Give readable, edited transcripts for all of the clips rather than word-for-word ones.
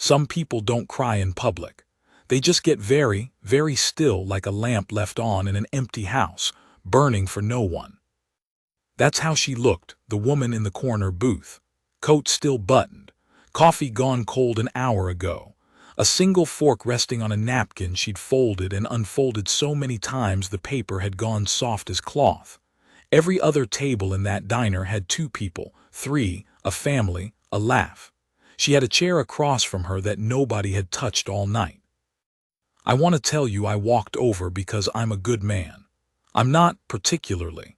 Some people don't cry in public. They just get very, very still, like a lamp left on in an empty house, burning for no one. That's how she looked, the woman in the corner booth. Coat still buttoned. Coffee gone cold an hour ago. A single fork resting on a napkin she'd folded and unfolded so many times the paper had gone soft as cloth. Every other table in that diner had two people, three, a family, a laugh. She had a chair across from her that nobody had touched all night. I want to tell you I walked over because I'm a good man. I'm not, particularly.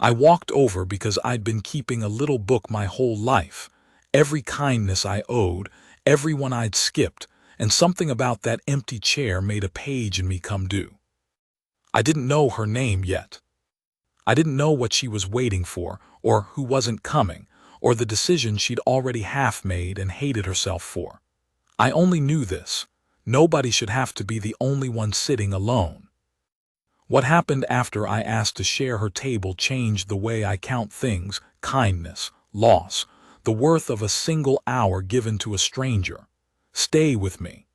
I walked over because I'd been keeping a little book my whole life. Every kindness I owed, everyone I'd skipped, and something about that empty chair made a page in me come due. I didn't know her name yet. I didn't know what she was waiting for, or who wasn't coming, or the decision she'd already half made and hated herself for. I only knew this. Nobody should have to be the only one sitting alone. What happened after I asked to share her table changed the way I count things: kindness, loss, the worth of a single hour given to a stranger. Stay with me.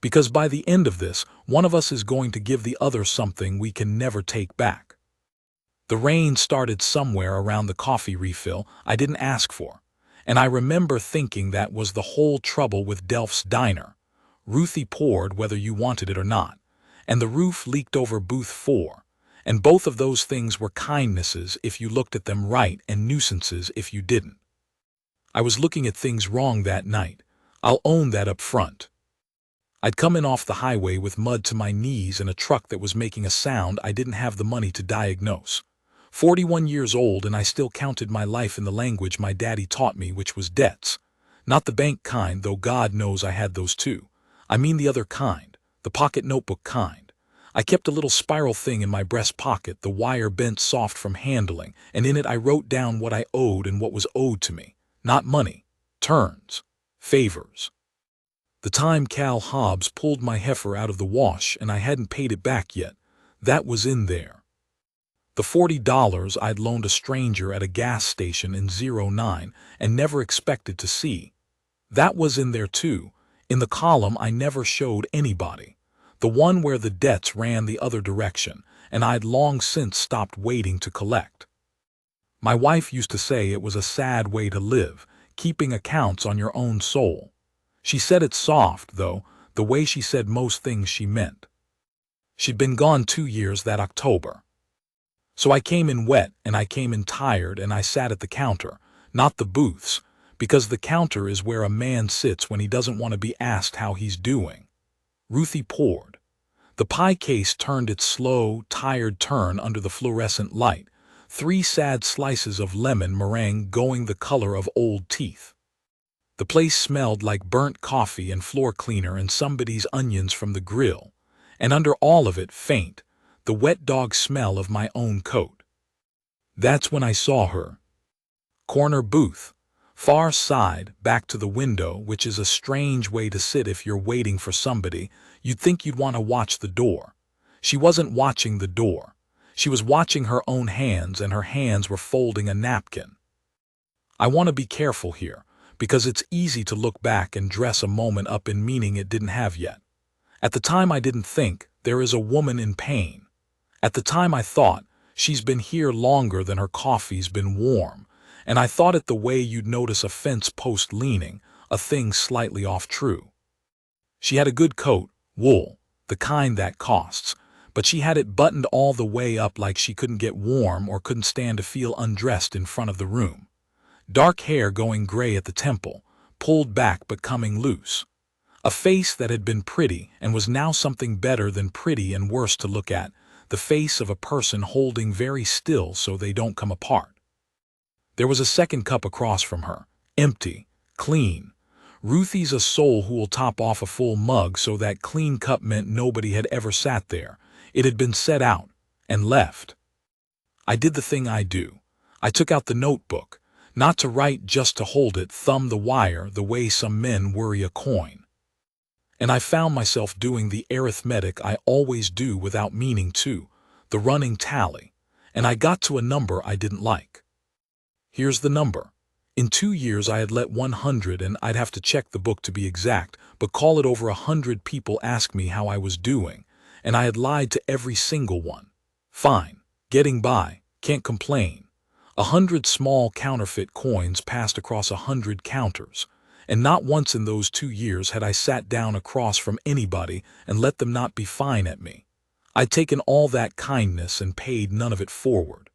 Because by the end of this, one of us is going to give the other something we can never take back. The rain started somewhere around the coffee refill I didn't ask for, and I remember thinking that was the whole trouble with Delph's diner. Ruthie poured whether you wanted it or not, and the roof leaked over booth 4, and both of those things were kindnesses if you looked at them right and nuisances if you didn't. I was looking at things wrong that night. I'll own that up front. I'd come in off the highway with mud to my knees in a truck that was making a sound I didn't have the money to diagnose. 41 years old, and I still counted my life in the language my daddy taught me, which was debts. Not the bank kind, though God knows I had those too. I mean the other kind, the pocket notebook kind. I kept a little spiral thing in my breast pocket, the wire bent soft from handling, and in it I wrote down what I owed and what was owed to me. Not money, turns, favors. The time Cal Hobbs pulled my heifer out of the wash and I hadn't paid it back yet, that was in there. The $40 I'd loaned a stranger at a gas station in '09 and never expected to see, that was in there too, in the column I never showed anybody, the one where the debts ran the other direction, and I'd long since stopped waiting to collect. My wife used to say it was a sad way to live, keeping accounts on your own soul. She said it soft, though, the way she said most things she meant. She'd been gone 2 years that October. So I came in wet and I came in tired and I sat at the counter, not the booths, because the counter is where a man sits when he doesn't want to be asked how he's doing. Ruthie poured. The pie case turned its slow, tired turn under the fluorescent light, 3 sad slices of lemon meringue going the color of old teeth. The place smelled like burnt coffee and floor cleaner and somebody's onions from the grill, and under all of it, faint, the wet dog smell of my own coat. That's when I saw her. Corner booth, far side, back to the window, which is a strange way to sit if you're waiting for somebody. You'd think you'd want to watch the door. She wasn't watching the door. She was watching her own hands, and her hands were folding a napkin. I want to be careful here, because it's easy to look back and dress a moment up in meaning it didn't have yet. At the time I didn't think, there is a woman in pain. At the time I thought, she's been here longer than her coffee's been warm, and I thought it the way you'd notice a fence post leaning, a thing slightly off true. She had a good coat, wool, the kind that costs, but she had it buttoned all the way up like she couldn't get warm or couldn't stand to feel undressed in front of the room. Dark hair going gray at the temple, pulled back but coming loose. A face that had been pretty and was now something better than pretty and worse to look at, the face of a person holding very still so they don't come apart. There was a second cup across from her, empty, clean. Ruthie's a soul who will top off a full mug, so that clean cup meant nobody had ever sat there. It had been set out and left. I did the thing I do. I took out the notebook, not to write, just to hold it, thumb the wire the way some men worry a coin. And I found myself doing the arithmetic I always do without meaning to, the running tally, and I got to a number I didn't like. Here's the number. In 2 years I had let 100, and I'd have to check the book to be exact, but call it over 100 people asked me how I was doing, and I had lied to every single one. Fine, getting by, can't complain. 100 small counterfeit coins passed across 100 counters, and not once in those 2 years had I sat down across from anybody and let them not be fine at me. I'd taken all that kindness and paid none of it forward.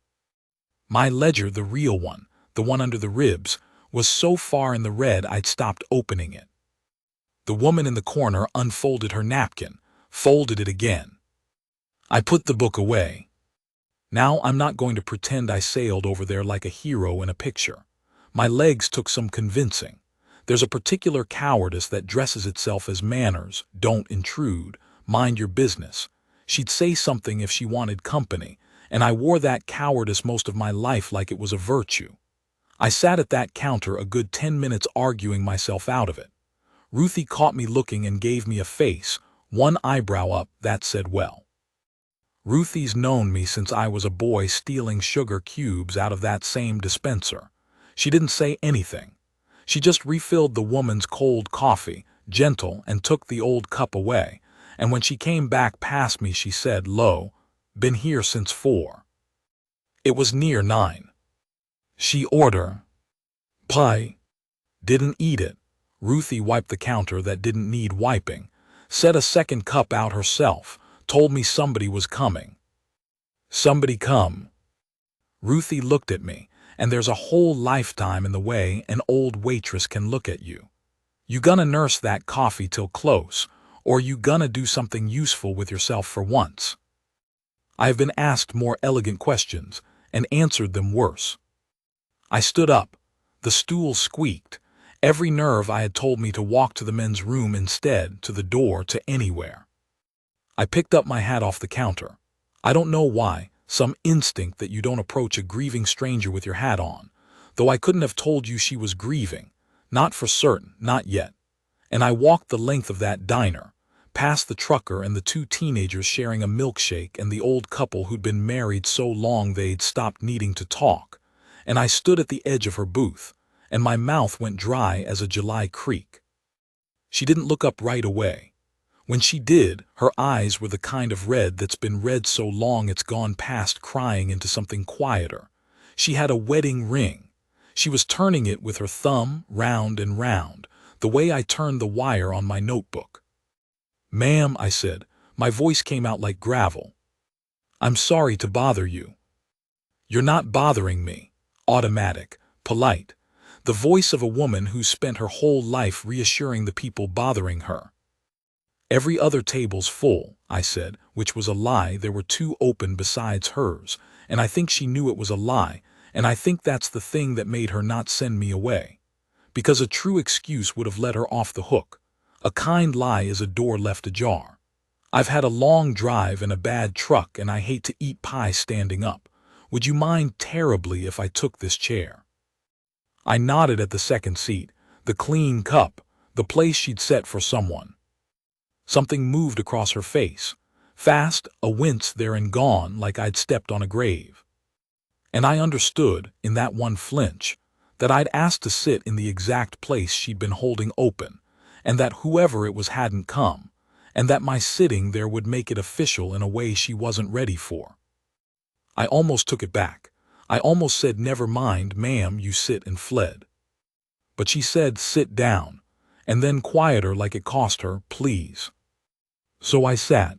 My ledger, the real one, the one under the ribs, was so far in the red I'd stopped opening it. The woman in the corner unfolded her napkin, folded it again. I put the book away. Now I'm not going to pretend I sailed over there like a hero in a picture. My legs took some convincing. There's a particular cowardice that dresses itself as manners, don't intrude, mind your business. She'd say something if she wanted company, and I wore that cowardice most of my life like it was a virtue. I sat at that counter a good 10 minutes arguing myself out of it. Ruthie caught me looking and gave me a face, one eyebrow up, that said well. Ruthie's known me since I was a boy stealing sugar cubes out of that same dispenser. She didn't say anything. She just refilled the woman's cold coffee, gentle, and took the old cup away, and when she came back past me she said, "Lo, been here since 4. It was near 9. She order pie. Didn't eat it. Ruthie wiped the counter that didn't need wiping, set a second cup out herself, told me somebody was coming. Somebody come. Ruthie looked at me, and there's a whole lifetime in the way an old waitress can look at you. You gonna nurse that coffee till close, or you gonna do something useful with yourself for once? I have been asked more elegant questions, and answered them worse. I stood up. The stool squeaked. Every nerve I had told me to walk to the men's room instead, to the door, to anywhere. I picked up my hat off the counter. I don't know why, some instinct that you don't approach a grieving stranger with your hat on, though I couldn't have told you she was grieving, not for certain, not yet. And I walked the length of that diner, past the trucker and the 2 teenagers sharing a milkshake and the old couple who'd been married so long they'd stopped needing to talk, and I stood at the edge of her booth, and my mouth went dry as a July creek. She didn't look up right away. When she did, her eyes were the kind of red that's been red so long it's gone past crying into something quieter. She had a wedding ring. She was turning it with her thumb, round and round, the way I turned the wire on my notebook. "Ma'am," I said, my voice came out like gravel. "I'm sorry to bother you." "You're not bothering me." Automatic, polite. The voice of a woman who's spent her whole life reassuring the people bothering her. "Every other table's full," I said, which was a lie. There were 2 open besides hers, and I think she knew it was a lie, and I think that's the thing that made her not send me away. Because a true excuse would have let her off the hook. A kind lie is a door left ajar. "I've had a long drive and a bad truck, and I hate to eat pie standing up. Would you mind terribly if I took this chair?" I nodded at the second seat, the clean cup, the place she'd set for someone. Something moved across her face. Fast, a wince there and gone, like I'd stepped on a grave. And I understood, in that one flinch, that I'd asked to sit in the exact place she'd been holding open, and that whoever it was hadn't come, and that my sitting there would make it official in a way she wasn't ready for. I almost took it back. I almost said, "Never mind, ma'am, you sit," and fled. But she said, "Sit down," and then quieter like it cost her, "Please." So I sat.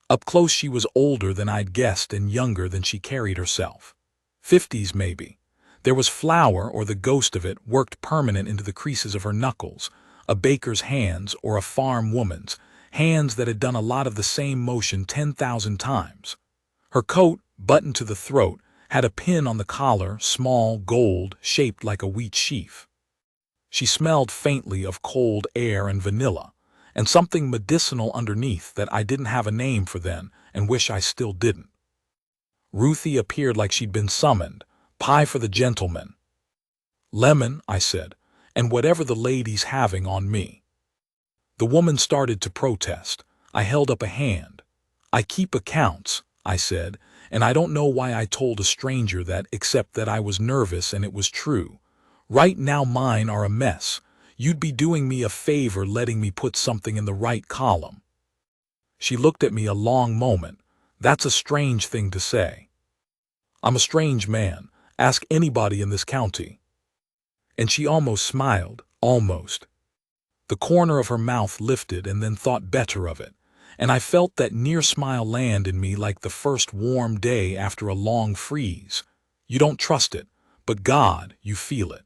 Up close she was older than I'd guessed and younger than she carried herself. 50s maybe. There was flour, or the ghost of it, worked permanent into the creases of her knuckles, a baker's hands or a farm woman's, hands that had done a lot of the same motion 10,000 times. Her coat, buttoned to the throat, had a pin on the collar, small, gold, shaped like a wheat sheaf. She smelled faintly of cold air and vanilla, and something medicinal underneath that I didn't have a name for then and wish I still didn't. Ruthie appeared like she'd been summoned. "Pie for the gentleman." "Lemon," I said, "and whatever the lady's having on me." The woman started to protest. I held up a hand. "I keep accounts," I said, "and I don't know why I told a stranger that, except that I was nervous and it was true. Right now mine are a mess. You'd be doing me a favor letting me put something in the right column." She looked at me a long moment. "That's a strange thing to say." "I'm a strange man. Ask anybody in this county." And she almost smiled, almost. The corner of her mouth lifted and then thought better of it, and I felt that near smile land in me like the first warm day after a long freeze. You don't trust it, but God, you feel it.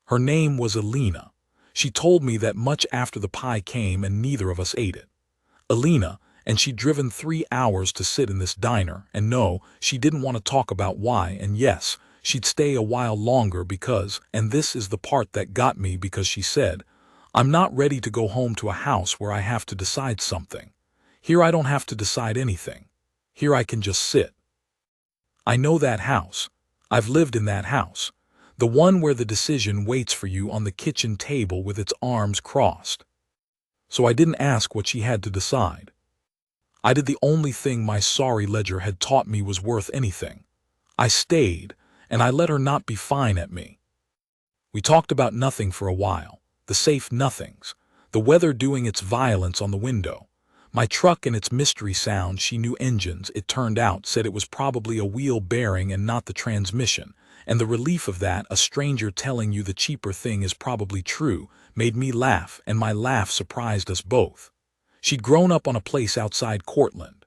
Her name was Alina. She told me that much after the pie came and neither of us ate it. Alina, and she'd driven 3 hours to sit in this diner, and no, she didn't want to talk about why, and yes, she'd stay a while longer because, and this is the part that got me, because she said, "I'm not ready to go home to a house where I have to decide something. Here I don't have to decide anything. Here I can just sit. I know that house. I've lived in that house. The one where the decision waits for you on the kitchen table with its arms crossed." So I didn't ask what she had to decide. I did the only thing my sorry ledger had taught me was worth anything. I stayed, and I let her not be fine at me. We talked about nothing for a while, the safe nothings, the weather doing its violence on the window, my truck and its mystery sound. She knew engines, it turned out, said it was probably a wheel bearing and not the transmission, and the relief of that, a stranger telling you the cheaper thing is probably true, made me laugh, and my laugh surprised us both. She'd grown up on a place outside Cortland.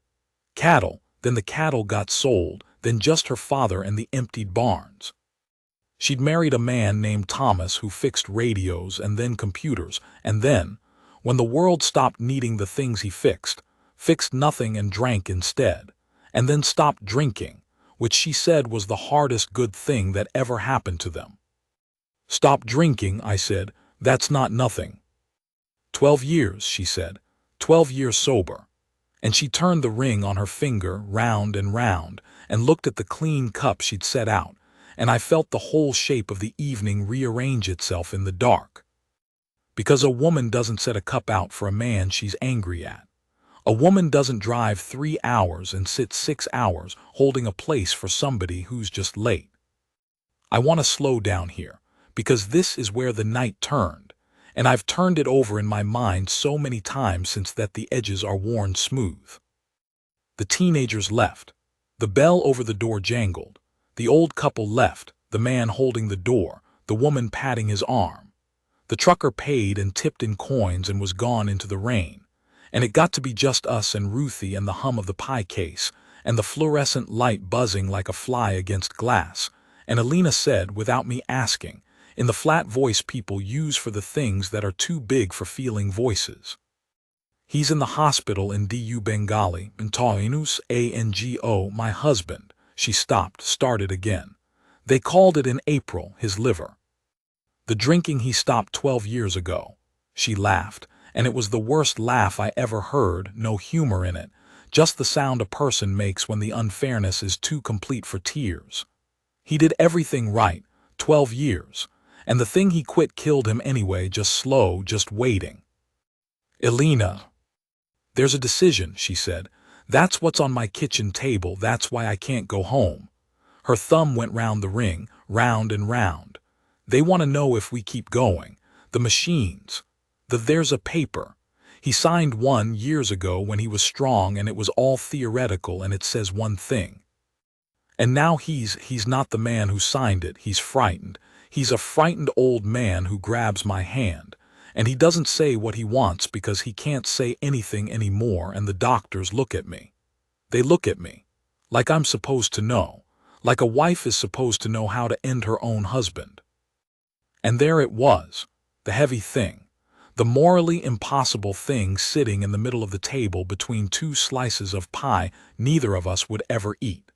Cattle, then the cattle got sold, then just her father and the emptied barns. She'd married a man named Thomas who fixed radios and then computers, and then, when the world stopped needing the things he fixed nothing and drank instead, and then stopped drinking, which she said was the hardest good thing that ever happened to them. "Stop drinking," I said, "that's not nothing." 12 years, she said, 12 years sober. And she turned the ring on her finger round and looked at the clean cup she'd set out, and I felt the whole shape of the evening rearrange itself in the dark. Because a woman doesn't set a cup out for a man she's angry at. A woman doesn't drive 3 hours and sit 6 hours holding a place for somebody who's just late. I want to slow down here, because this is where the night turned, and I've turned it over in my mind so many times since that the edges are worn smooth. The teenagers left. The bell over the door jangled. The old couple left, the man holding the door, the woman patting his arm. The trucker paid and tipped in coins and was gone into the rain. And it got to be just us and Ruthie and the hum of the pie case, and the fluorescent light buzzing like a fly against glass. And Alina said, without me asking, in the flat voice people use for the things that are too big for feeling voices, "He's in the hospital in Du Bengali, in Tainus Ango, my husband." She stopped, started again. "They called it in April, his liver. The drinking he stopped 12 years ago." She laughed, and it was the worst laugh I ever heard, no humor in it, just the sound a person makes when the unfairness is too complete for tears. "He did everything right, 12 years, and the thing he quit killed him anyway, just slow, just waiting." "Alina, there's a decision," she said. "That's what's on my kitchen table, that's why I can't go home." Her thumb went round the ring, round and round. "They want to know if we keep going. The machines. There's a paper. He signed one years ago when he was strong and it was all theoretical and it says one thing. And now he's not the man who signed it, he's frightened. He's a frightened old man who grabs my hand. And he doesn't say what he wants because he can't say anything anymore, and the doctors look at me. They look at me. Like I'm supposed to know. Like a wife is supposed to know how to end her own husband. And there it was, the heavy thing. The morally impossible thing sitting in the middle of the table between 2 slices of pie neither of us would ever eat.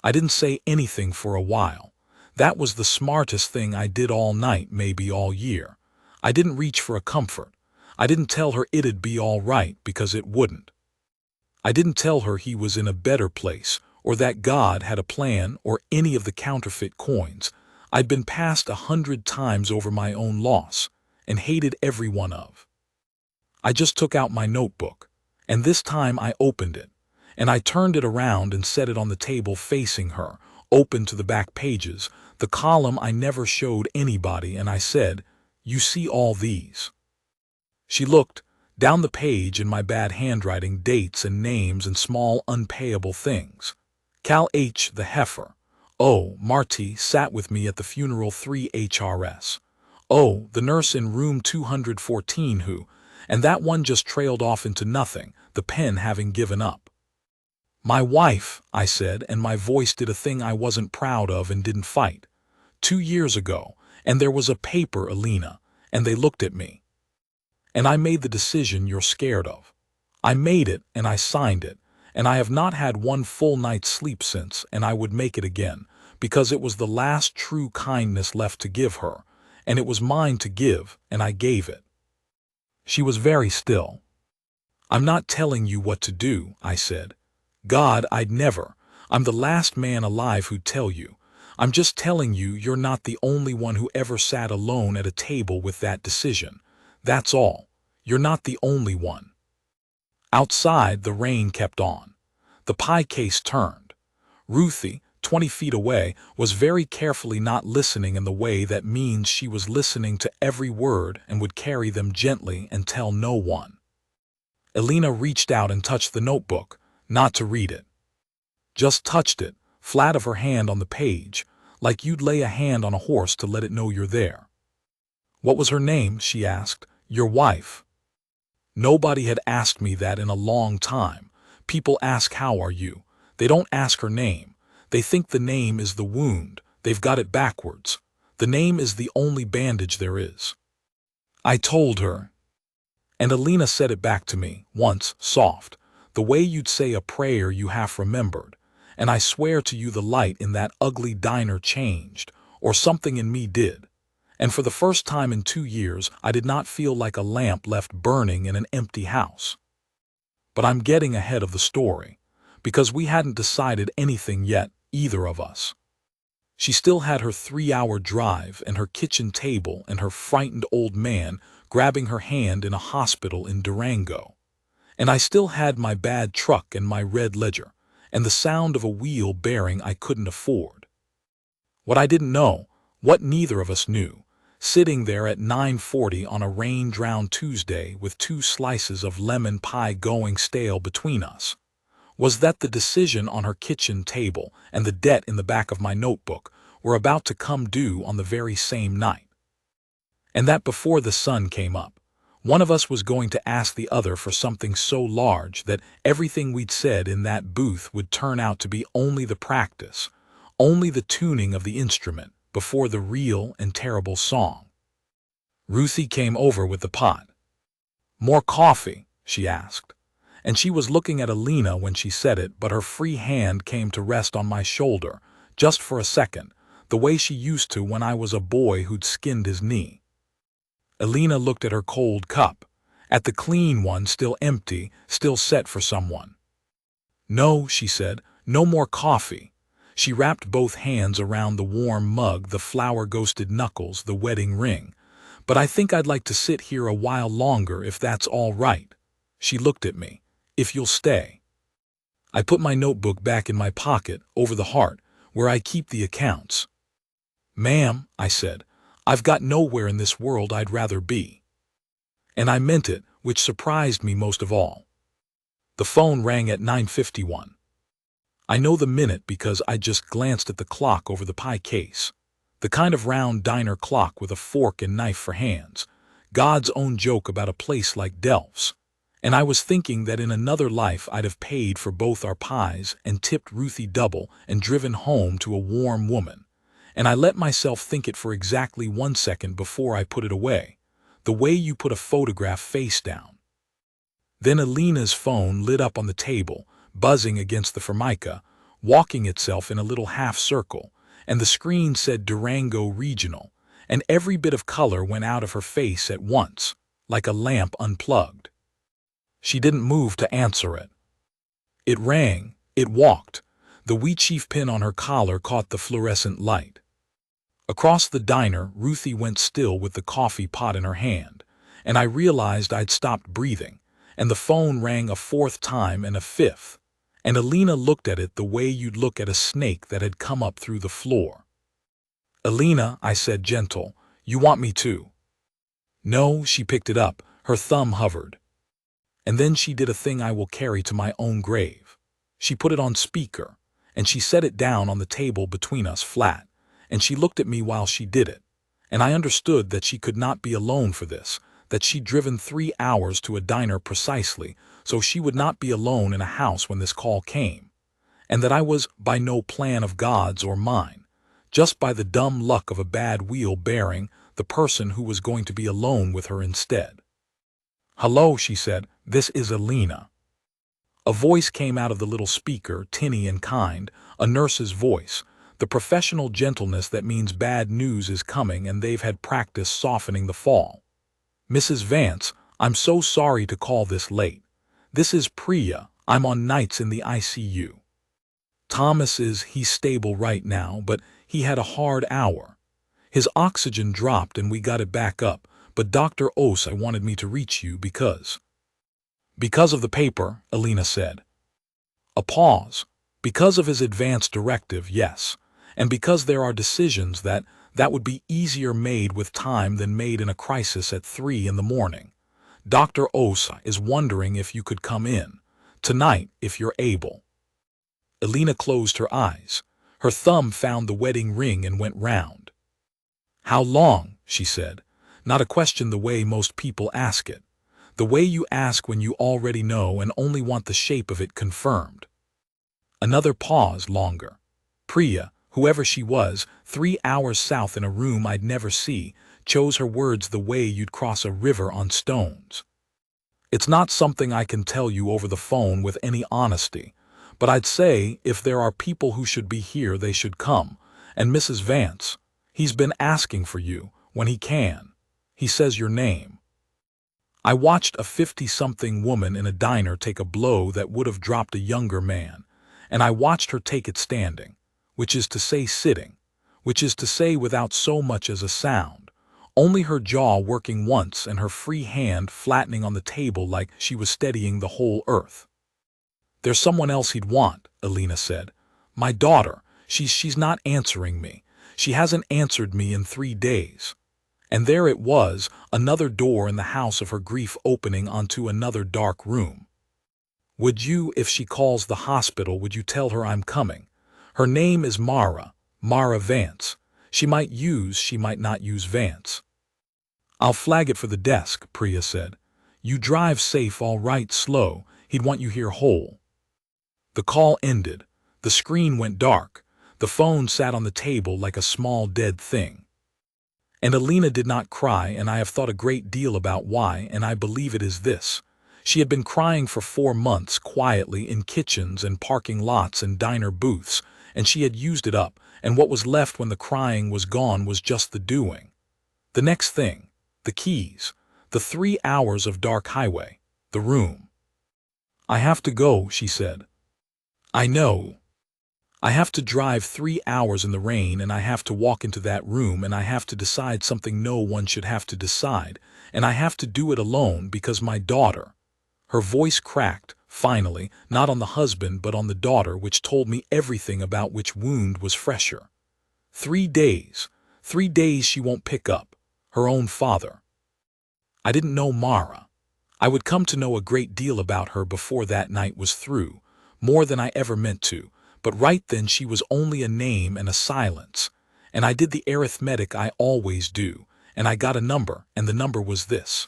I didn't say anything for a while. That was the smartest thing I did all night, maybe all year. I didn't reach for a comfort. I didn't tell her it'd be all right, because it wouldn't. I didn't tell her he was in a better place, or that God had a plan, or any of the counterfeit coins I'd been passed 100 times over my own loss, and hated every one of. I just took out my notebook, and this time I opened it, and I turned it around and set it on the table facing her, open to the back pages, the column I never showed anybody, and I said, You see all these. She looked down the page in my bad handwriting, dates and names and small unpayable things. Cal H. the heifer. Oh, Marty sat with me at the funeral 3 HRS. Oh, the nurse in room 214 who, and that one just trailed off into nothing, the pen having given up. My wife, I said, and my voice did a thing I wasn't proud of and didn't fight. 2 years ago, and there was a paper, Alina, and they looked at me. And I made the decision you're scared of. I made it and I signed it, and I have not had one full night's sleep since, and I would make it again, because it was the last true kindness left to give her, and it was mine to give, and I gave it. She was very still. I'm not telling you what to do, I said. God, I'd never. I'm the last man alive who'd tell you. I'm just telling you you're not the only one who ever sat alone at a table with that decision. That's all. You're not the only one. Outside, the rain kept on. The pie case turned. Ruthie, 20 feet away, was very carefully not listening in the way that means she was listening to every word and would carry them gently and tell no one. Alina reached out and touched the notebook, not to read it. Just touched it, flat of her hand on the page, like you'd lay a hand on a horse to let it know you're there. What was her name? She asked. Your wife. Nobody had asked me that in a long time. People ask, how are you? They don't ask her name. They think the name is the wound. They've got it backwards. The name is the only bandage there is. I told her. And Alina said it back to me, once, soft, the way you'd say a prayer you half remembered. And I swear to you the light in that ugly diner changed, or something in me did. And for the first time in 2 years, I did not feel like a lamp left burning in an empty house. But I'm getting ahead of the story, because we hadn't decided anything yet, either of us. She still had her 3-hour drive and her kitchen table and her frightened old man grabbing her hand in a hospital in Durango. And I still had my bad truck and my red Ledger, and the sound of a wheel bearing I couldn't afford. What I didn't know, what neither of us knew, sitting there at 9:40 on a rain-drowned Tuesday with 2 slices of lemon pie going stale between us, was that the decision on her kitchen table and the debt in the back of my notebook were about to come due on the very same night. And that before the sun came up, one of us was going to ask the other for something so large that everything we'd said in that booth would turn out to be only the practice, only the tuning of the instrument, before the real and terrible song. Ruthie came over with the pot. More coffee? She asked. And she was looking at Alina when she said it, but her free hand came to rest on my shoulder, just for a second, the way she used to when I was a boy who'd skinned his knee. Alina looked at her cold cup, at the clean one still empty, still set for someone. No, she said, no more coffee. She wrapped both hands around the warm mug, the flower-ghosted knuckles, the wedding ring. But I think I'd like to sit here a while longer if that's all right. She looked at me. If you'll stay. I put my notebook back in my pocket, over the heart, where I keep the accounts. Ma'am, I said, I've got nowhere in this world I'd rather be. And I meant it, which surprised me most of all. The phone rang at 9:51. I know the minute because I just glanced at the clock over the pie case. The kind of round diner clock with a fork and knife for hands. God's own joke about a place like Delph's. And I was thinking that in another life I'd have paid for both our pies and tipped Ruthie double and driven home to a warm woman. And I let myself think it for exactly 1 second before I put it away. The way you put a photograph face down. Then Alina's phone lit up on the table, buzzing against the formica, walking itself in a little half circle, and the screen said Durango Regional, and every bit of color went out of her face at once, like a lamp unplugged. She didn't move to answer it. It rang, it walked. The wheat sheaf pin on her collar caught the fluorescent light. Across the diner, Ruthie went still with the coffee pot in her hand, and I realized I'd stopped breathing, and the phone rang a 4th time and a 5th, and Alina looked at it the way you'd look at a snake that had come up through the floor. Alina, I said gentle, you want me to? No, she picked it up. Her thumb hovered. And then she did a thing I will carry to my own grave. She put it on speaker, and she set it down on the table between us flat, and she looked at me while she did it. And I understood that she could not be alone for this, that she'd driven 3 hours to a diner precisely, so she would not be alone in a house when this call came, and that I was by no plan of God's or mine, just by the dumb luck of a bad wheel bearing the person who was going to be alone with her instead. "Hello," she said, "this is Alina." A voice came out of the little speaker, tinny and kind, a nurse's voice, the professional gentleness that means bad news is coming and they've had practice softening the fall. "Mrs. Vance, I'm so sorry to call this late. This is Priya. I'm on nights in the ICU. He's stable right now, but he had a hard hour. His oxygen dropped and we got it back up, but Dr. Osai wanted me to reach you because of the paper," Alina said. A pause. "Because of his advance directive, yes. And because there are decisions that would be easier made with time than made in a crisis at 3 in the morning. Dr. Osai is wondering if you could come in tonight if you're able." Alina closed her eyes. Her thumb found the wedding ring and went round. "How long?" she said. Not a question the way most people ask it. The way you ask when you already know and only want the shape of it confirmed. Another pause longer. Priya, whoever she was, 3 hours south in a room I'd never see, chose her words the way you'd cross a river on stones. "It's not something I can tell you over the phone with any honesty, but I'd say if there are people who should be here they should come, and Mrs. Vance, he's been asking for you, when he can. He says your name." I watched a 50-something woman in a diner take a blow that would have dropped a younger man, and I watched her take it standing, which is to say sitting, which is to say without so much as a sound, only her jaw working once and her free hand flattening on the table like she was steadying the whole earth. "There's someone else he'd want," Alina said. "My daughter, she's not answering me. She hasn't answered me in 3 days." And there it was, another door in the house of her grief opening onto another dark room. "Would you, if she calls the hospital, would you tell her I'm coming? Her name is Mara Vance. She might not use Vance." "I'll flag it for the desk," Priya said. "You drive safe, all right, slow. He'd want you here whole." The call ended. The screen went dark. The phone sat on the table like a small dead thing. And Alina did not cry, and I have thought a great deal about why, and I believe it is this. She had been crying for 4 months quietly in kitchens and parking lots and diner booths, and she had used it up, and what was left when the crying was gone was just the doing. The next thing, the keys, the 3 hours of dark highway, the room. "I have to go," she said. "I know. I have to drive 3 hours in the rain, and I have to walk into that room, and I have to decide something no one should have to decide, and I have to do it alone because my daughter—" Her voice cracked, finally, not on the husband but on the daughter, which told me everything about which wound was fresher. 3 days. 3 days she won't pick up. Her own father. I didn't know Mara. I would come to know a great deal about her before that night was through, more than I ever meant to. But right then she was only a name and a silence, and I did the arithmetic I always do, and I got a number, and the number was this.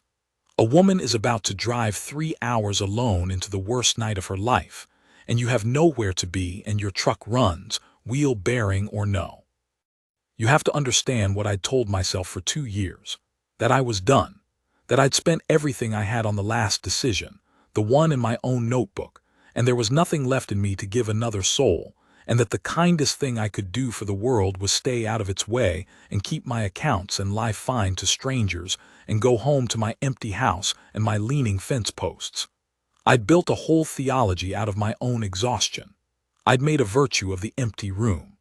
A woman is about to drive 3 hours alone into the worst night of her life, and you have nowhere to be, and your truck runs, wheel bearing or no. You have to understand what I'd told myself for 2 years, that I was done, that I'd spent everything I had on the last decision, the one in my own notebook, and there was nothing left in me to give another soul, and that the kindest thing I could do for the world was stay out of its way and keep my accounts and lie fine to strangers and go home to my empty house and my leaning fence posts. I'd built a whole theology out of my own exhaustion. I'd made a virtue of the empty room.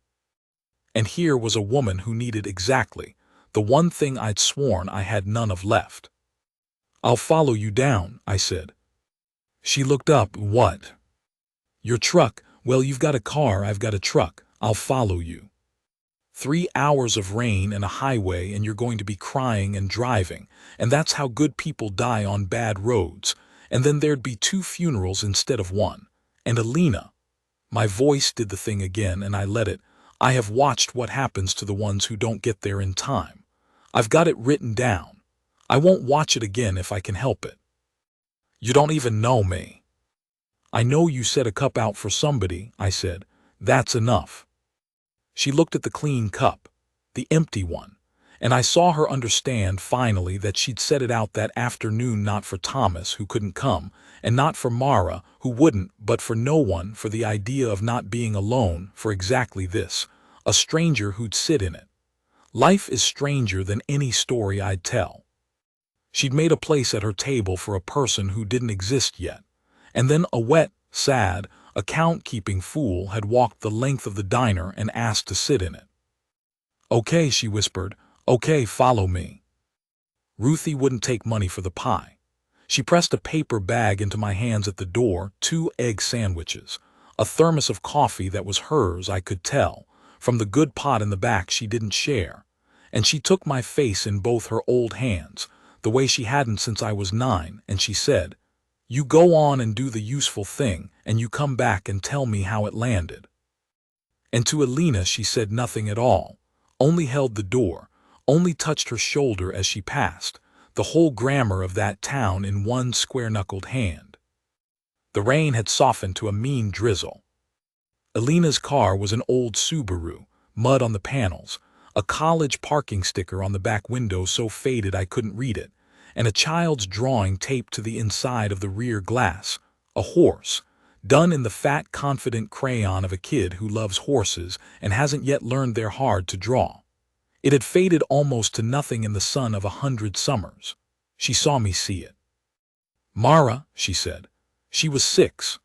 And here was a woman who needed exactly the one thing I'd sworn I had none of left. "I'll follow you down," I said. She looked up. "What?" "Your truck. Well, you've got a car, I've got a truck. I'll follow you." 3 hours of rain and a highway and you're going to be crying and driving, and that's how good people die on bad roads. And then there'd be 2 funerals instead of 1. And Alina. My voice did the thing again and I let it. I have watched what happens to the ones who don't get there in time. I've got it written down. I won't watch it again if I can help it. You don't even know me. I know you set a cup out for somebody, I said. That's enough. She looked at the clean cup, the empty one, and I saw her understand finally that she'd set it out that afternoon not for Thomas, who couldn't come, and not for Mara, who wouldn't, but for no one, for the idea of not being alone, for exactly this, a stranger who'd sit in it. Life is stranger than any story I'd tell. She'd made a place at her table for a person who didn't exist yet, and then a wet, sad, account-keeping fool had walked the length of the diner and asked to sit in it. Okay, she whispered. Okay, follow me. Ruthie wouldn't take money for the pie. She pressed a paper bag into my hands at the door, 2 egg sandwiches, a thermos of coffee that was hers, I could tell, from the good pot in the back she didn't share, and she took my face in both her old hands, the way she hadn't since I was 9, and she said, "You go on and do the useful thing, and you come back and tell me how it landed." And to Alina she said nothing at all, only held the door, only touched her shoulder as she passed, the whole grammar of that town in one square-knuckled hand. The rain had softened to a mean drizzle. Alina's car was an old Subaru, mud on the panels, a college parking sticker on the back window so faded I couldn't read it, and a child's drawing taped to the inside of the rear glass, a horse, done in the fat, confident crayon of a kid who loves horses and hasn't yet learned they're hard to draw. It had faded almost to nothing in the sun of 100 summers. She saw me see it. "Mara," she said. She was 6.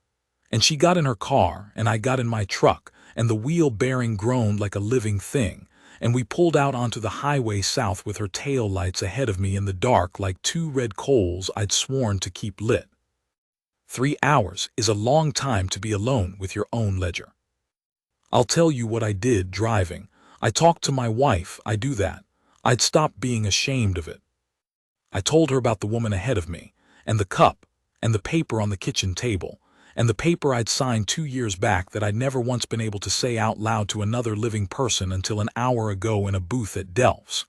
And she got in her car, and I got in my truck, and the wheel bearing groaned like a living thing, and we pulled out onto the highway south with her tail lights ahead of me in the dark like 2 red coals I'd sworn to keep lit. 3 hours is a long time to be alone with your own ledger. I'll tell you what I did driving. I talked to my wife, I do that. I'd stopped being ashamed of it. I told her about the woman ahead of me, and the cup, and the paper on the kitchen table, and the paper I'd signed 2 years back that I'd never once been able to say out loud to another living person until an hour ago in a booth at Delph's.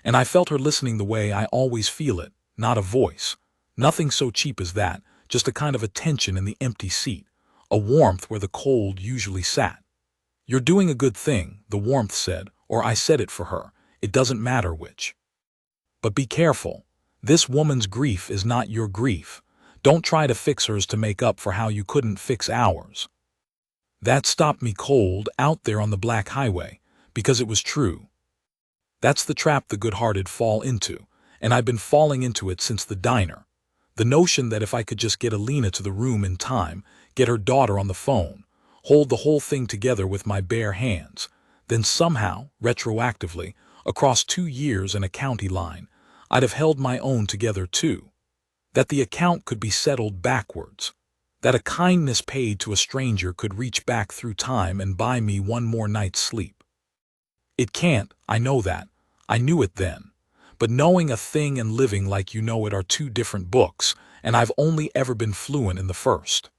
And I felt her listening the way I always feel it, not a voice. Nothing so cheap as that, just a kind of attention in the empty seat, a warmth where the cold usually sat. "You're doing a good thing," the warmth said, or I said it for her, it doesn't matter which. "But be careful. This woman's grief is not your grief. Don't try to fix hers to make up for how you couldn't fix ours." That stopped me cold out there on the black highway, because it was true. That's the trap the good-hearted fall into, and I've been falling into it since the diner. The notion that if I could just get Alina to the room in time, get her daughter on the phone, hold the whole thing together with my bare hands, then somehow, retroactively, across 2 years and a county line, I'd have held my own together too. That the account could be settled backwards. That a kindness paid to a stranger could reach back through time and buy me one more night's sleep. It can't, I know that. I knew it then. But knowing a thing and living like you know it are 2 different books, and I've only ever been fluent in the first.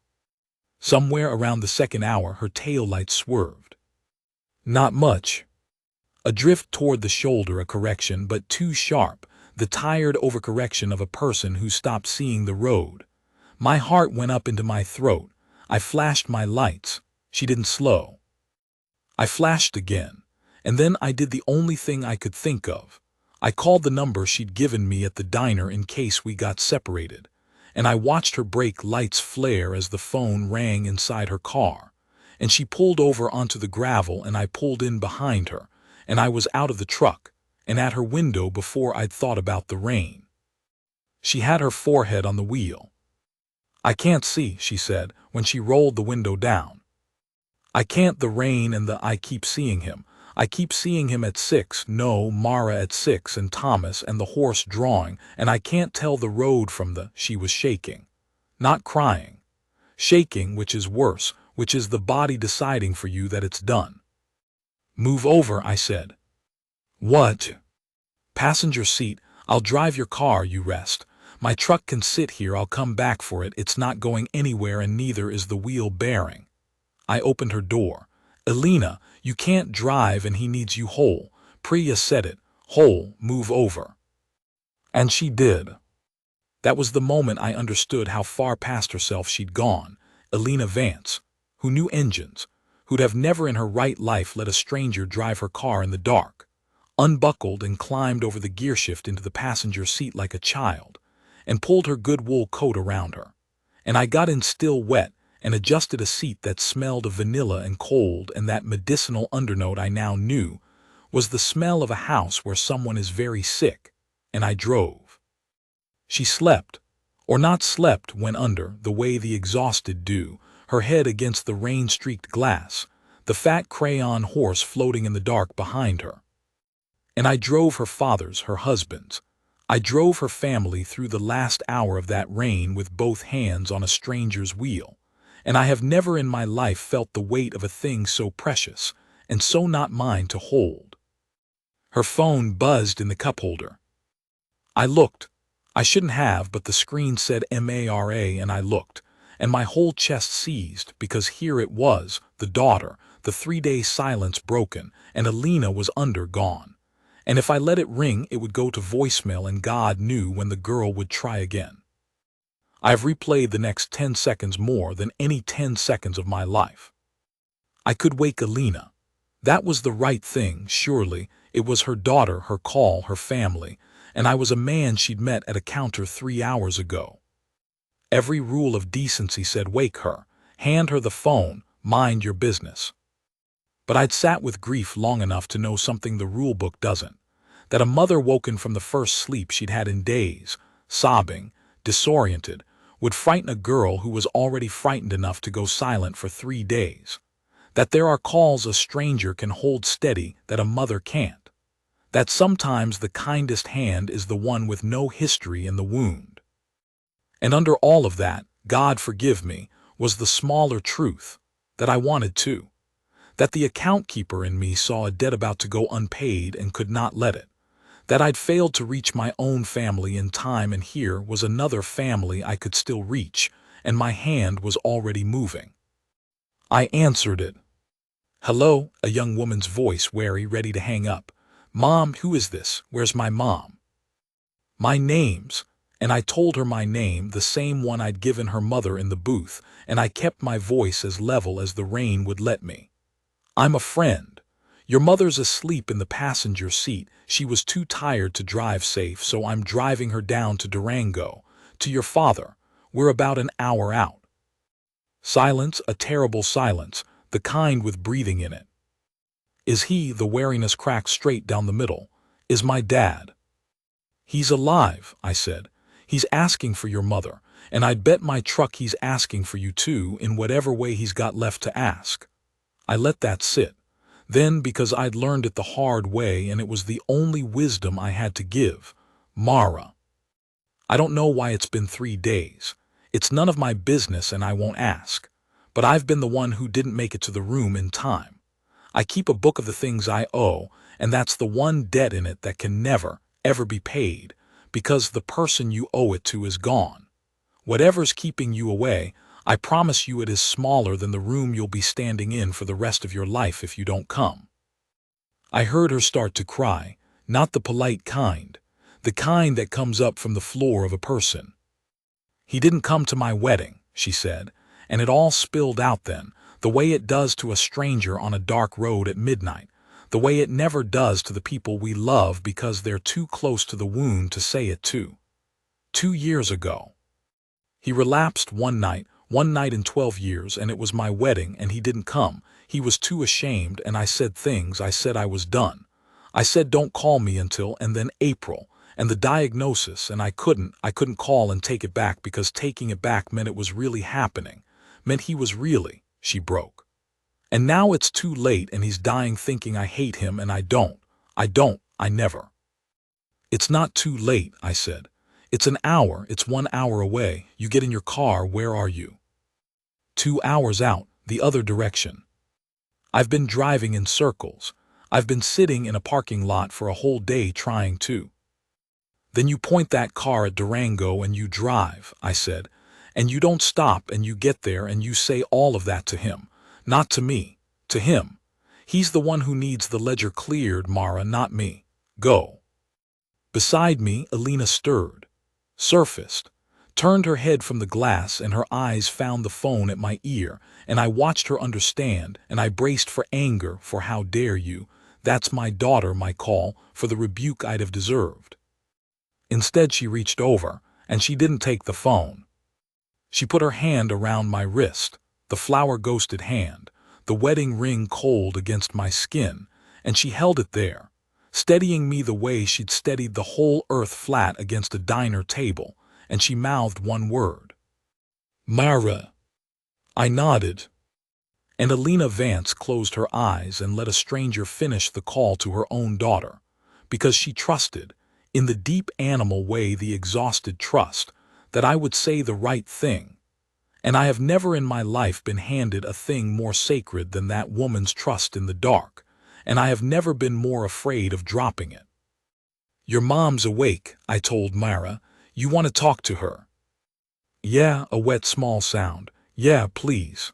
Somewhere around the 2nd hour her taillight swerved. Not much. A drift toward the shoulder, a correction, but too sharp, the tired overcorrection of a person who stopped seeing the road. My heart went up into my throat. I flashed my lights. She didn't slow. I flashed again, and then I did the only thing I could think of. I called the number she'd given me at the diner in case we got separated, and I watched her brake lights flare as the phone rang inside her car, and she pulled over onto the gravel and I pulled in behind her, and I was out of the truck and at her window before I'd thought about the rain. She had her forehead on the wheel. "I can't see," she said when she rolled the window down. "I can't, the rain and I keep seeing him. I keep seeing him at 6, no, Mara at 6 and Thomas and the horse drawing, and I can't tell the road from the—" She was shaking. Not crying. Shaking, which is worse, which is the body deciding for you that it's done. Move over, I said. What? Passenger seat. I'll drive your car, you rest. My truck can sit here, I'll come back for it. It's not going anywhere and neither is the wheel bearing. I opened her door. Elena, you can't drive and he needs you whole. Priya said it. Whole, move over. And she did. That was the moment I understood how far past herself she'd gone. Elena Vance, who knew engines, who'd have never in her right life let a stranger drive her car in the dark, unbuckled and climbed over the gearshift into the passenger seat like a child, and pulled her good wool coat around her. And I got in still wet and adjusted a seat that smelled of vanilla and cold, and that medicinal undernote I now knew was the smell of a house where someone is very sick, and I drove. She slept, or not slept, went under, the way the exhausted do, her head against the rain-streaked glass, the fat crayon horse floating in the dark behind her. And I drove her father's, her husband's. I drove her family through the last hour of that rain with both hands on a stranger's wheel, and I have never in my life felt the weight of a thing so precious, and so not mine to hold. Her phone buzzed in the cup holder. I looked. I shouldn't have, but the screen said Mara, and I looked, and my whole chest seized, because here it was, the daughter, the 3-day silence broken, and Elena was gone. And if I let it ring, it would go to voicemail, and God knew when the girl would try again. I've replayed the next 10 seconds more than any 10 seconds of my life. I could wake Elena. That was the right thing, surely. It was her daughter, her call, her family, and I was a man she'd met at a counter 3 hours ago. Every rule of decency said wake her, hand her the phone, mind your business. But I'd sat with grief long enough to know something the rule book doesn't, that a mother woken from the first sleep she'd had in days, sobbing, disoriented, would frighten a girl who was already frightened enough to go silent for 3 days, that there are calls a stranger can hold steady that a mother can't, that sometimes the kindest hand is the one with no history in the wound. And under all of that, God forgive me, was the smaller truth, that I wanted to, that the account keeper in me saw a debt about to go unpaid and could not let it, that I'd failed to reach my own family in time, and here was another family I could still reach, and my hand was already moving. I answered it. Hello, a young woman's voice, wary, ready to hang up. Mom, who is this? Where's my mom? My name's, and I told her my name, the same one I'd given her mother in the booth, and I kept my voice as level as the rain would let me. I'm a friend. Your mother's asleep in the passenger seat. She was too tired to drive safe, so I'm driving her down to Durango, to your father. We're about an hour out. Silence, a terrible silence, the kind with breathing in it. Is he? The wariness cracked straight down the middle. Is my dad? He's alive, I said. He's asking for your mother, and I'd bet my truck he's asking for you too, in whatever way he's got left to ask. I let that sit. Then, because I'd learned it the hard way and it was the only wisdom I had to give, Mara. I don't know why it's been 3 days. It's none of my business and I won't ask. But I've been the one who didn't make it to the room in time. I keep a book of the things I owe, and that's the one debt in it that can never, ever be paid, because the person you owe it to is gone. Whatever's keeping you away, I promise you it is smaller than the room you'll be standing in for the rest of your life if you don't come. I heard her start to cry, not the polite kind, the kind that comes up from the floor of a person. He didn't come to my wedding, she said, and it all spilled out then, the way it does to a stranger on a dark road at midnight, the way it never does to the people we love because they're too close to the wound to say it to. 2 years ago. He relapsed one night in 12 years, and it was my wedding, and he didn't come. He was too ashamed, and I said things. I said I was done. I said don't call me until, and then April, and the diagnosis, and I couldn't call and take it back, because taking it back meant it was really happening, meant he was really, she broke. And now it's too late, and he's dying thinking I hate him, and I never. It's not too late, I said. It's 1 hour, it's 1 hour away. You get in your car, where are you? 2 hours out, the other direction. I've been driving in circles. I've been sitting in a parking lot for a whole day trying to. Then you point that car at Durango and you drive, I said, and you don't stop and you get there and you say all of that to him. Not to me, to him. He's the one who needs the ledger cleared, Mara, not me. Go. Beside me, Alina stirred, surfaced, turned her head from the glass and her eyes found the phone at my ear, and I watched her understand, and I braced for anger, for how dare you, that's my daughter, my call, for the rebuke I'd have deserved. Instead she reached over, and she didn't take the phone. She put her hand around my wrist, the flower-ghosted hand, the wedding ring cold against my skin, and she held it there, steadying me the way she'd steadied the whole earth flat against a diner table, and she mouthed one word. Mara. I nodded. And Alina Vance closed her eyes and let a stranger finish the call to her own daughter, because she trusted, in the deep animal way, the exhausted trust, that I would say the right thing. And I have never in my life been handed a thing more sacred than that woman's trust in the dark, and I have never been more afraid of dropping it. Your mom's awake, I told Mara. You want to talk to her? Yeah, a wet small sound. Yeah, please.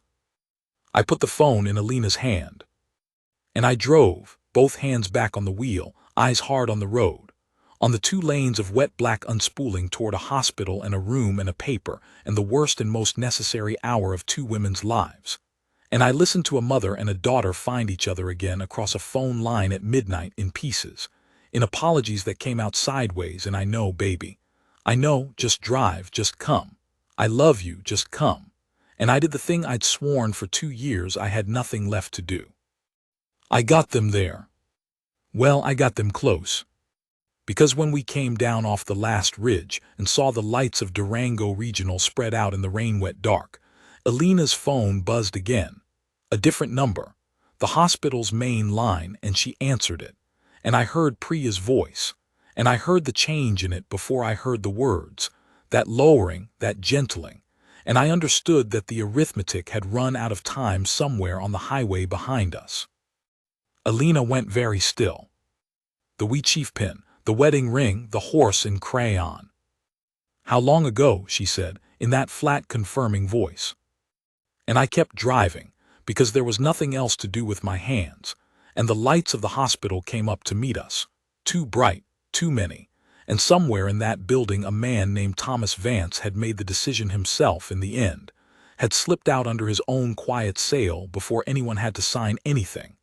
I put the phone in Alina's hand. And I drove, both hands back on the wheel, eyes hard on the road, on the 2 lanes of wet black unspooling toward a hospital and a room and a paper and the worst and most necessary hour of 2 women's lives. And I listened to a mother and a daughter find each other again across a phone line at midnight in pieces, in apologies that came out sideways, and I know, baby. I know, just drive, just come. I love you, just come. And I did the thing I'd sworn for 2 years I had nothing left to do. I got them there. Well, I got them close. Because when we came down off the last ridge and saw the lights of Durango Regional spread out in the rain-wet dark, Alina's phone buzzed again. A different number, the hospital's main line, and she answered it. And I heard Priya's voice, and I heard the change in it before I heard the words, that lowering, that gentling, and I understood that the arithmetic had run out of time somewhere on the highway behind us. Alina went very still. The wee chiefpin, the wedding ring, the horse in crayon. How long ago, she said, in that flat confirming voice. And I kept driving, because there was nothing else to do with my hands, and the lights of the hospital came up to meet us, too bright, too many, and somewhere in that building a man named Thomas Vance had made the decision himself in the end, had slipped out under his own quiet sail before anyone had to sign anything.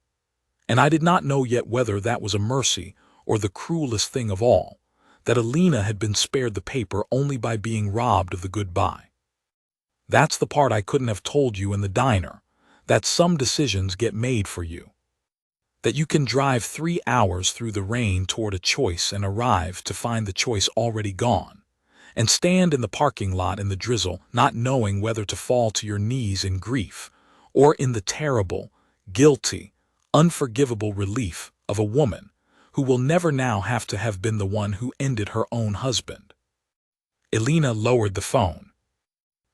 And I did not know yet whether that was a mercy or the cruelest thing of all, that Alina had been spared the paper only by being robbed of the goodbye. That's the part I couldn't have told you in the diner, that some decisions get made for you. That you can drive 3 hours through the rain toward a choice and arrive to find the choice already gone, and stand in the parking lot in the drizzle not knowing whether to fall to your knees in grief or in the terrible, guilty, unforgivable relief of a woman who will never now have to have been the one who ended her own husband. Alina lowered the phone.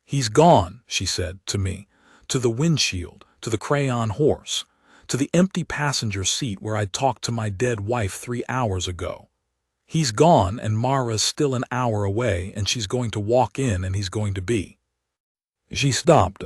He's gone, she said to me, to the windshield, to the crayon horse, to the empty passenger seat where I'd talked to my dead wife 3 hours ago. He's gone, and Mara's still an hour away, and she's going to walk in and he's going to be. She stopped.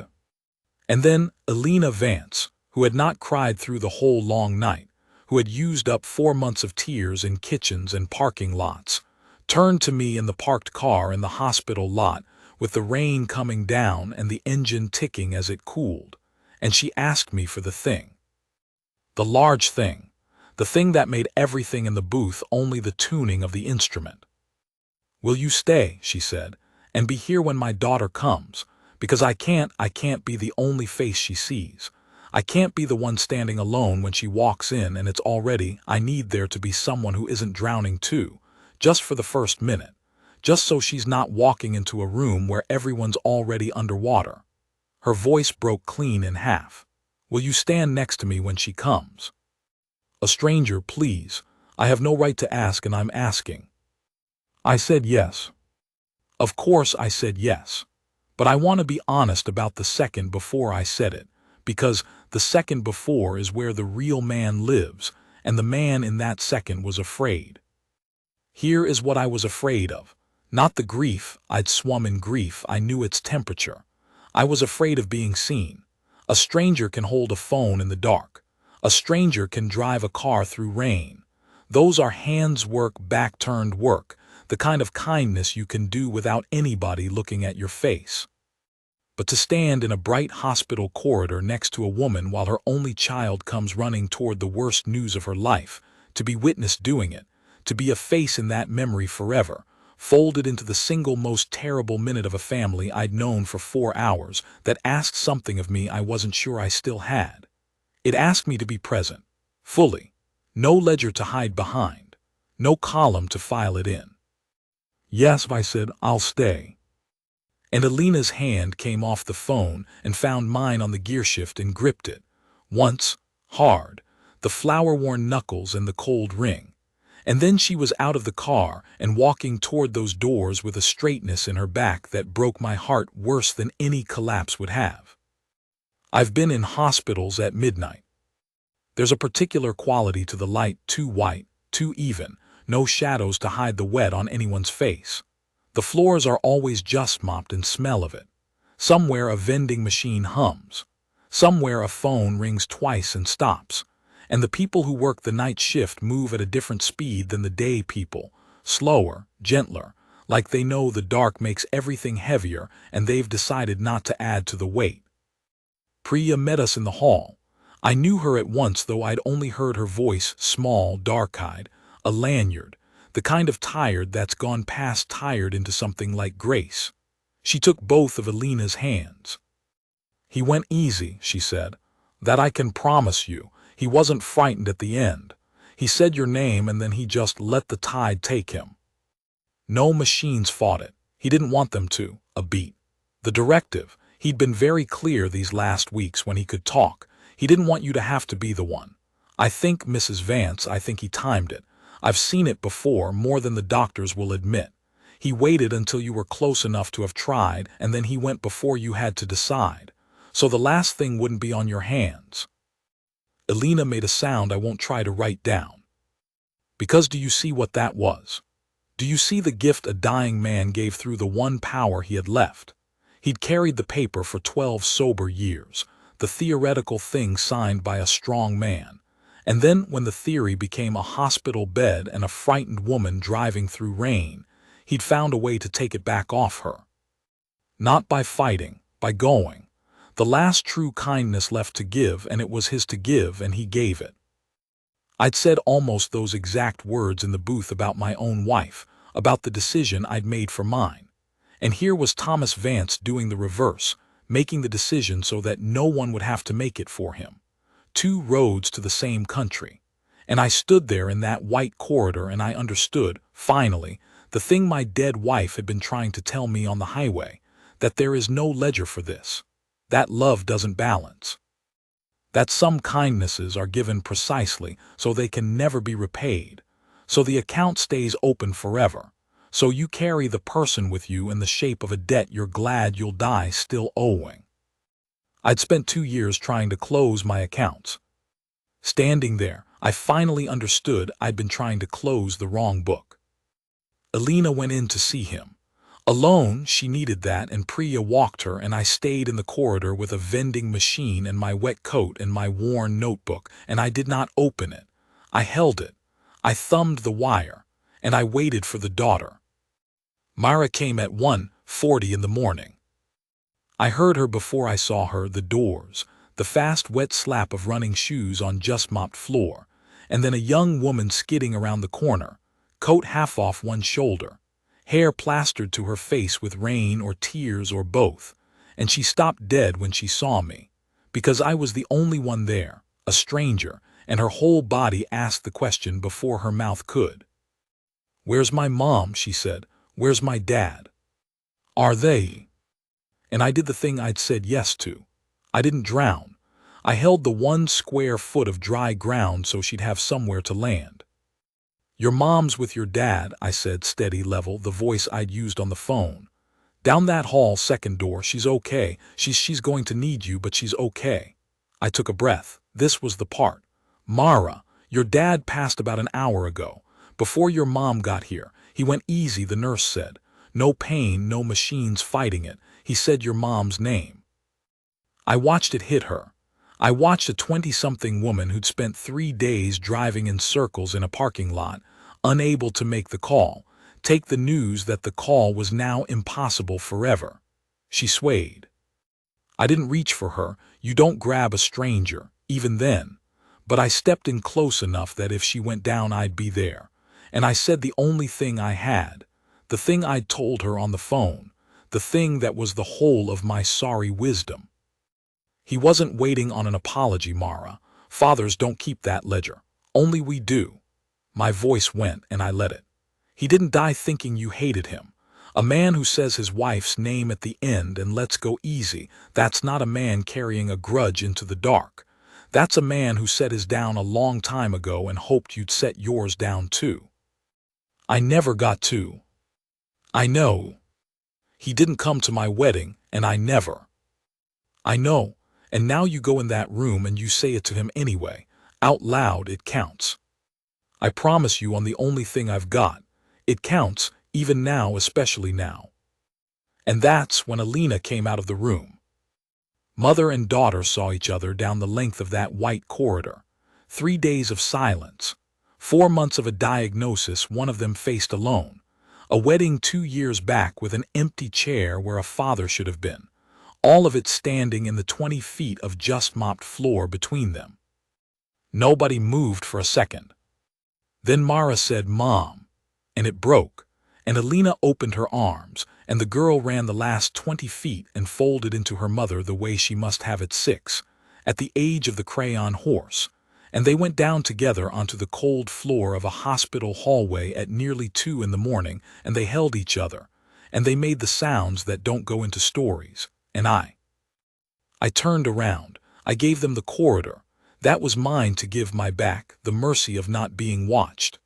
And then Alina Vance, who had not cried through the whole long night, who had used up 4 months of tears in kitchens and parking lots, turned to me in the parked car in the hospital lot with the rain coming down and the engine ticking as it cooled, and she asked me for the thing. The large thing, the thing that made everything in the booth only the tuning of the instrument. Will you stay, she said, and be here when my daughter comes, because I can't be the only face she sees. I can't be the one standing alone when she walks in and it's already, I need there to be someone who isn't drowning too, just for the first minute, just so she's not walking into a room where everyone's already underwater. Her voice broke clean in half. Will you stand next to me when she comes? A stranger, please. I have no right to ask, and I'm asking. I said yes. Of course I said yes. But I want to be honest about the second before I said it, because the second before is where the real man lives, and the man in that second was afraid. Here is what I was afraid of. Not the grief, I'd swum in grief, I knew its temperature. I was afraid of being seen. A stranger can hold a phone in the dark. A stranger can drive a car through rain. Those are hands work, back-turned work, the kind of kindness you can do without anybody looking at your face. But to stand in a bright hospital corridor next to a woman while her only child comes running toward the worst news of her life, to be witnessed doing it, to be a face in that memory forever, folded into the single most terrible minute of a family I'd known for 4 hours, that asked something of me I wasn't sure I still had. It asked me to be present, fully, no ledger to hide behind, no column to file it in. Yes, I said, I'll stay. And Alina's hand came off the phone and found mine on the gearshift and gripped it. Once, hard, the flour-worn knuckles and the cold ring. And then she was out of the car and walking toward those doors with a straightness in her back that broke my heart worse than any collapse would have. I've been in hospitals at midnight. There's a particular quality to the light, too white, too even, no shadows to hide the wet on anyone's face. The floors are always just mopped and smell of it. Somewhere a vending machine hums. Somewhere a phone rings twice and stops. And the people who work the night shift move at a different speed than the day people, slower, gentler, like they know the dark makes everything heavier and they've decided not to add to the weight. Priya met us in the hall. I knew her at once, though I'd only heard her voice, small, dark-eyed, a lanyard, the kind of tired that's gone past tired into something like grace. She took both of Alina's hands. He went easy, she said. That I can promise you. He wasn't frightened at the end. He said your name and then he just let the tide take him. No machines fought it. He didn't want them to, a beat. The directive, he'd been very clear these last weeks when he could talk. He didn't want you to have to be the one. I think, Mrs. Vance, I think he timed it. I've seen it before, more than the doctors will admit. He waited until you were close enough to have tried, and then he went before you had to decide. So the last thing wouldn't be on your hands. Alina made a sound I won't try to write down. Because do you see what that was? Do you see the gift a dying man gave through the one power he had left? He'd carried the paper for 12 sober years, the theoretical thing signed by a strong man. And then when the theory became a hospital bed and a frightened woman driving through rain, he'd found a way to take it back off her. Not by fighting, by going. The last true kindness left to give, and it was his to give, and he gave it. I'd said almost those exact words in the booth about my own wife, about the decision I'd made for mine. And here was Thomas Vance doing the reverse, making the decision so that no one would have to make it for him. 2 roads to the same country. And I stood there in that white corridor and I understood, finally, the thing my dead wife had been trying to tell me on the highway, that there is no ledger for this. That love doesn't balance. That some kindnesses are given precisely so they can never be repaid, so the account stays open forever, so you carry the person with you in the shape of a debt you're glad you'll die still owing. I'd spent 2 years trying to close my accounts. Standing there, I finally understood I'd been trying to close the wrong book. Alina went in to see him. Alone, she needed that, and Priya walked her, and I stayed in the corridor with a vending machine and my wet coat and my worn notebook, and I did not open it. I held it. I thumbed the wire, and I waited for the daughter. Myra came at 1:40 in the morning. I heard her before I saw her, the doors, the fast wet slap of running shoes on just mopped floor, and then a young woman skidding around the corner, coat half off one shoulder, hair plastered to her face with rain or tears or both, and she stopped dead when she saw me, because I was the only one there, a stranger, and her whole body asked the question before her mouth could. "Where's my mom?" she said. "Where's my dad? Are they?" And I did the thing I'd said yes to. I didn't drown. I held the 1 square foot of dry ground so she'd have somewhere to land. "Your mom's with your dad," I said, steady, level, the voice I'd used on the phone. "Down that hall, second door, she's okay. She's going to need you, but she's okay." I took a breath. This was the part. "Mara, Your dad passed about an hour ago. Before your mom got here, he went easy, the nurse said. No pain, no machines fighting it. He said your mom's name. I watched it hit her. I watched a 20-something woman who'd spent 3 days driving in circles in a parking lot, unable to make the call, take the news that the call was now impossible forever. She swayed. I didn't reach for her. You don't grab a stranger, even then. But I stepped in close enough that if she went down I'd be there. And I said the only thing I had, the thing I'd told her on the phone, the thing that was the whole of my sorry wisdom. He wasn't waiting on an apology, Mara. Fathers don't keep that ledger. Only we do. My voice went and I let it. He didn't die thinking you hated him. A man who says his wife's name at the end and lets go easy, that's not a man carrying a grudge into the dark. That's a man who set his down a long time ago and hoped you'd set yours down too. I never got to. I know. He didn't come to my wedding, and I never. I know, and now you go in that room and you say it to him anyway. Out loud, it counts. I promise you on the only thing I've got. It counts, even now, especially now. And that's when Alina came out of the room. Mother and daughter saw each other down the length of that white corridor. 3 days of silence. 4 months of a diagnosis one of them faced alone. A wedding 2 years back with an empty chair where a father should have been. All of it standing in the 20 feet of just mopped floor between them. Nobody moved for a second. Then Mara said, "Mom," and it broke, and Alina opened her arms, and the girl ran the last 20 feet and folded into her mother the way she must have at 6, at the age of the crayon horse, and they went down together onto the cold floor of a hospital hallway at nearly 2 in the morning, and they held each other, and they made the sounds that don't go into stories, and I turned around. I gave them the corridor. That was mine to give my back, the mercy of not being watched.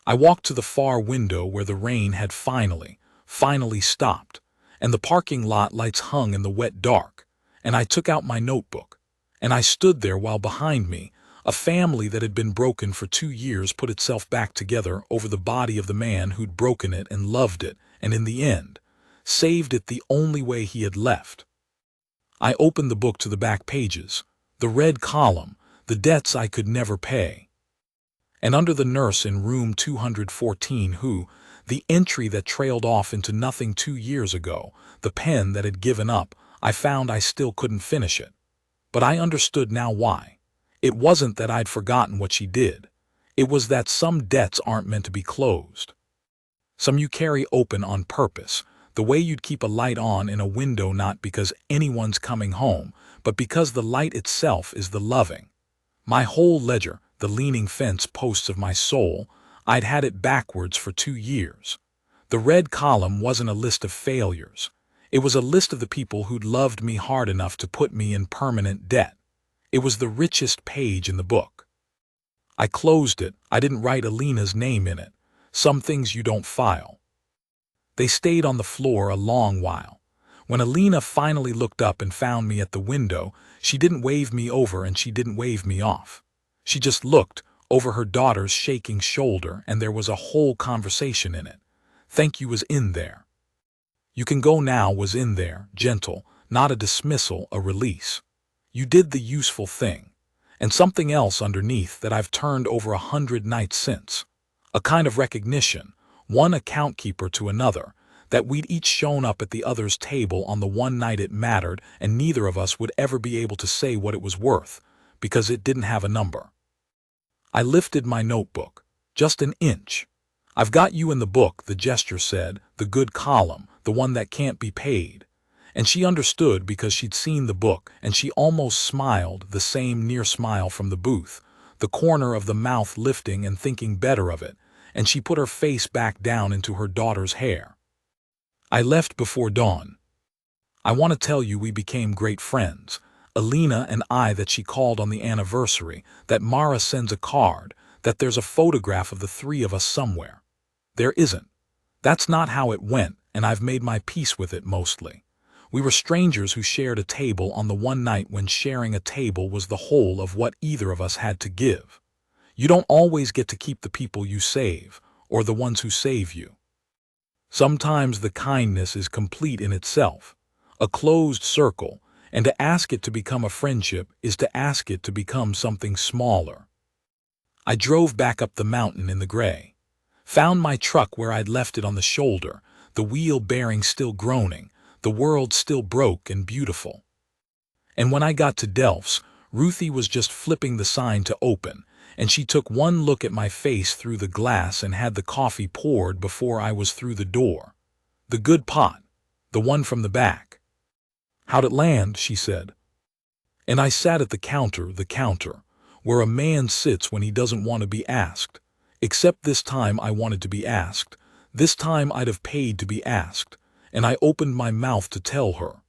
I walked to the far window where the rain had finally stopped, and the parking lot lights hung in the wet dark, and I took out my notebook, and I stood there while behind me, a family that had been broken for 2 years put itself back together over the body of the man who'd broken it and loved it, and in the end, saved it the only way he had left. I opened the book to the back pages, the red column, the debts I could never pay. And under the nurse in room 214 who, the entry that trailed off into nothing 2 years ago, the pen that had given up, I found I still couldn't finish it. But I understood now why. It wasn't that I'd forgotten what she did. It was that some debts aren't meant to be closed. Some you carry open on purpose, the way you'd keep a light on in a window not because anyone's coming home, but because the light itself is the loving. My whole ledger, the leaning fence posts of my soul, I'd had it backwards for 2 years. The red column wasn't a list of failures. It was a list of the people who'd loved me hard enough to put me in permanent debt. It was the richest page in the book. I closed it. I didn't write Alina's name in it. Some things you don't file. They stayed on the floor a long while. When Alina finally looked up and found me at the window, she didn't wave me over and she didn't wave me off. She just looked over her daughter's shaking shoulder, and there was a whole conversation in it. "Thank you" was in there. "You can go now" was in there, gentle, not a dismissal, a release. You did the useful thing. And something else underneath that I've turned over 100 nights since. A kind of recognition, one account keeper to another, that we'd each shown up at the other's table on the one night it mattered, and neither of us would ever be able to say what it was worth, because it didn't have a number. I lifted my notebook, just an inch. "I've got you in the book," the gesture said, "the good column, the one that can't be paid." And she understood because she'd seen the book, and she almost smiled, the same near smile from the booth, the corner of the mouth lifting and thinking better of it, and she put her face back down into her daughter's hair. I left before dawn. I want to tell you we became great friends. Alina and I, that she called on the anniversary, that Mara sends a card, that there's a photograph of the 3 of us somewhere. There isn't. That's not how it went, and I've made my peace with it mostly. We were strangers who shared a table on the one night when sharing a table was the whole of what either of us had to give. You don't always get to keep the people you save, or the ones who save you. Sometimes the kindness is complete in itself, a closed circle, and to ask it to become a friendship is to ask it to become something smaller. I drove back up the mountain in the gray, found my truck where I'd left it on the shoulder, the wheel bearing still groaning, the world still broke and beautiful. And when I got to Delph's, Ruthie was just flipping the sign to open, and she took one look at my face through the glass and had the coffee poured before I was through the door. The good pot, the one from the back. "How'd it land?" she said. And I sat at the counter, where a man sits when he doesn't want to be asked. Except this time I wanted to be asked. This time I'd have paid to be asked, and I opened my mouth to tell her.